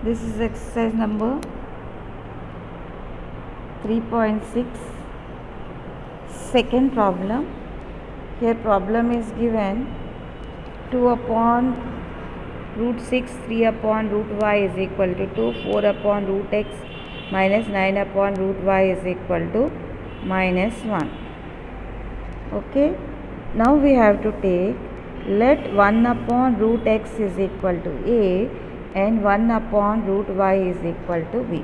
This is exercise number 3.6, second problem. Here problem is given 2 upon root 6, 3 upon root y is equal to 2, 4 upon root x minus 9 upon root y is equal to minus 1. Okay, now we have to take, let 1 upon root x is equal to a and 1 upon root y is equal to b.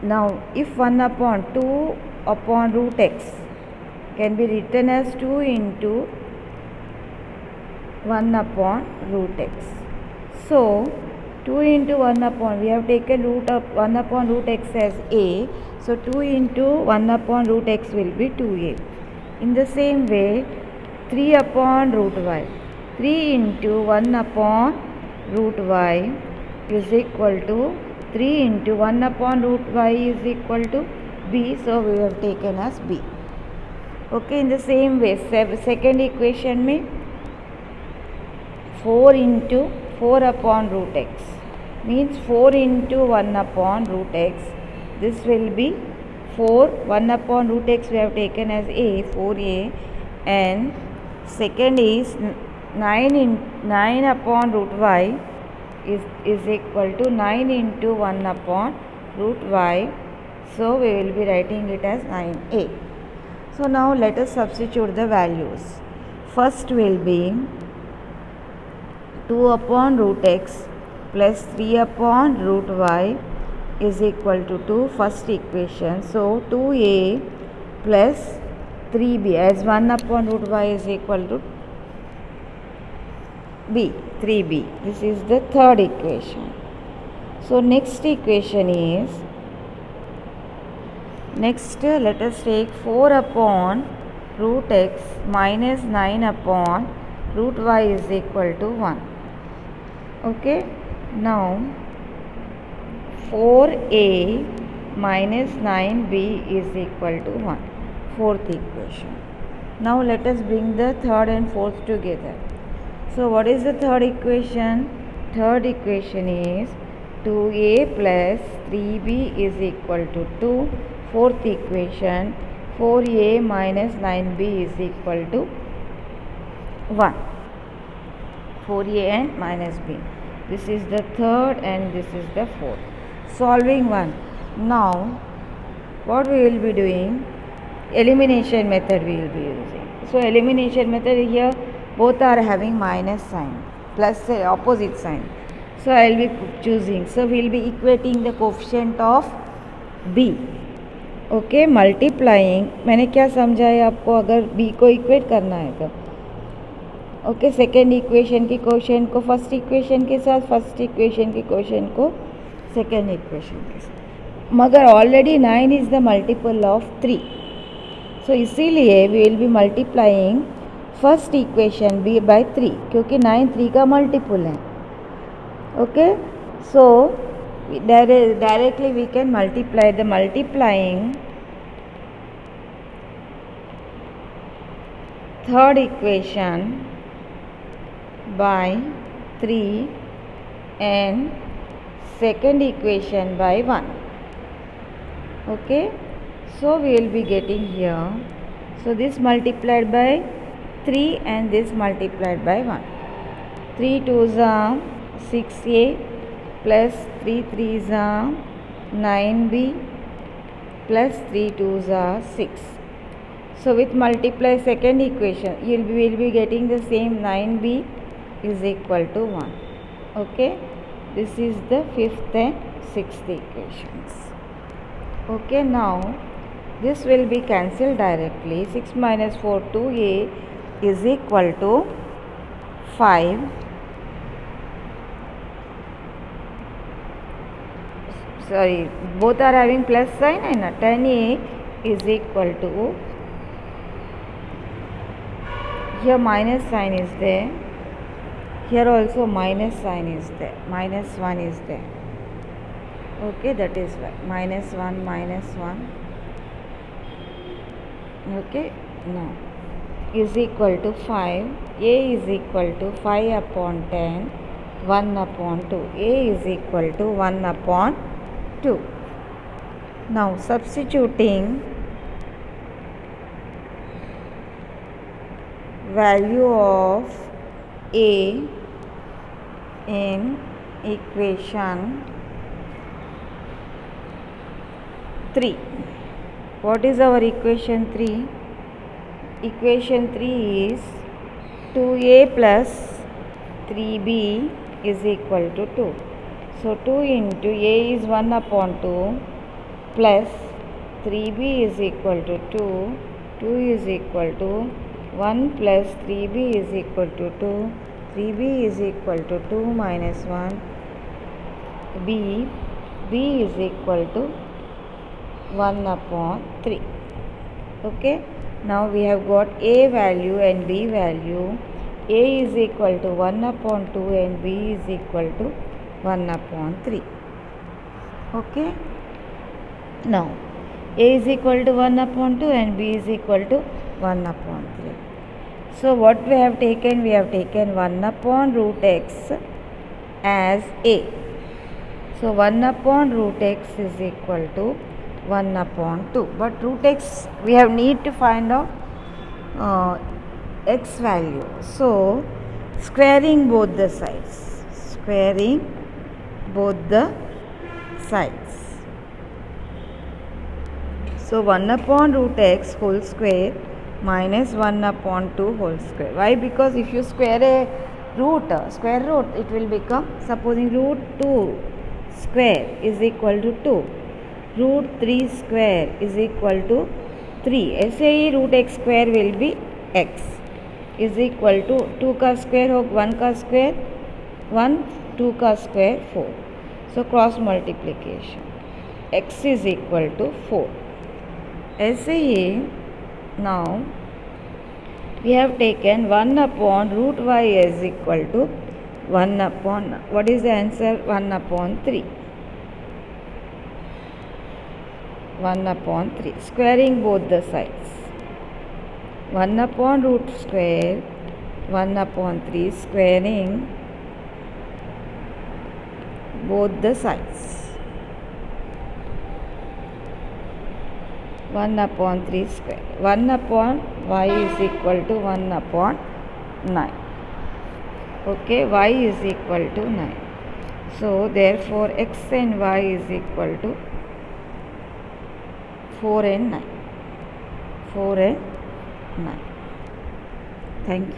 Now if 1 upon 2 upon root x can be written as 2 into 1 upon root x. So 2 into 1 upon, we have taken root of 1 upon root x as a. So 2 into 1 upon root x will be 2a. In the same way, 3 upon root y. 3 into 1 upon root y is equal to 3 into 1 upon root y is equal to b. So we have taken as b. Okay, in the same way, second equation में 4 into 4 upon root x means 4 into 1 upon root x. This will be 4, 1 upon root x we have taken as a, 4a, and second is 9 upon root y is equal to 9 into 1 upon root y. So we will be writing it as 9a. So now let us substitute the values. First will be 2 upon root x plus 3 upon root y is equal to 2, first equation. So 2a plus 3b, as 1 upon root y is equal to b, 3b. This is the third equation. So next equation is, let us take 4 upon root x minus 9 upon root y is equal to 1. Okay, now 4a minus 9b is equal to 1, fourth equation. Now let us bring the third and fourth together. So what is the third equation? Third equation is 2a plus 3b is equal to 2. Fourth equation, 4a minus 9b is equal to 1. 4a and minus b. This is the third and this is the fourth. Solving one. Now what we will be doing? Elimination method we will be using. So elimination method, here both are having minus sign plus opposite sign. So I will be choosing. So we will be equating the coefficient of b. Okay, multiplying, मैंने क्या समझाया आपको, अगर b को equate करना है तो okay, second equation की कोशेंट को फर्स्ट इक्वेशन के साथ, फर्स्ट इक्वेशन की कोशेंट को सेकेंड इक्वेशन के साथ, मगर already 9 is the multiple of 3. So इसीलिए we will be multiplying first equation b by 3, क्योंकि 9 3 का मल्टीपल है. Okay, so directly we can multiply the multiplying third equation by 3 and second equation by 1. Okay, so we will be getting here, so this multiplied by 3 and this multiplied by 1. 3 2s are 6a plus 3 3s are 9b plus 3 2s are 6. So with multiply second equation, you will be getting the same, 9b is equal to 1. Okay, this is the fifth and sixth equations. Okay, now this will be cancelled directly. 6 minus 4, 2a is equal to 5. Sorry, both are having plus sign, and 10a is equal to, here minus sign is there, here also minus sign is there, minus 1 is there. Okay, that is why minus 1 minus 1. Okay, now is equal to 5. A is equal to 5 upon 10 1 upon 2. A is equal to 1 upon 2. Now substituting value of A in equation 3. What is our equation 3? Equation 3 is 2A plus 3B is equal to 2. So 2 into A is 1 upon 2 plus 3B is equal to 2. 2 is equal to 1 plus 3B is equal to 2. 3B is equal to 2 minus 1. B is equal to 1 upon 3. Okay. Now we have got A value and B value. A is equal to 1 upon 2 and B is equal to 1 upon 3. Okay. Now A is equal to 1 upon 2 and B is equal to 1 upon 3. So what we have taken? We have taken 1 upon root x as A. So 1 upon root x is equal to 1 upon 2. But root x we have need to find out x value. So squaring both the sides. Squaring both the sides. So 1 upon root x whole square minus 1 upon 2 whole square. Why? Because if you square a root, square root, it will become, supposing root 2 square is equal to 2. Root 3 square is equal to 3. ऐसे root x square will be x is equal to 2 का square हो 1 का square 1, 2 का square 4. So cross multiplication x is equal to 4. ऐसे ही now we have taken 1 upon root y is equal to 1 upon, what is the answer? 1 upon 3. 1 upon 3. Squaring both the sides. 1 upon root square, 1 upon 3, squaring both the sides. 1 upon 3 square. 1 upon y is equal to 1 upon 9. Okay, y is equal to 9. So therefore x and y is equal to 4 and 9. 4 and 9. Thank you.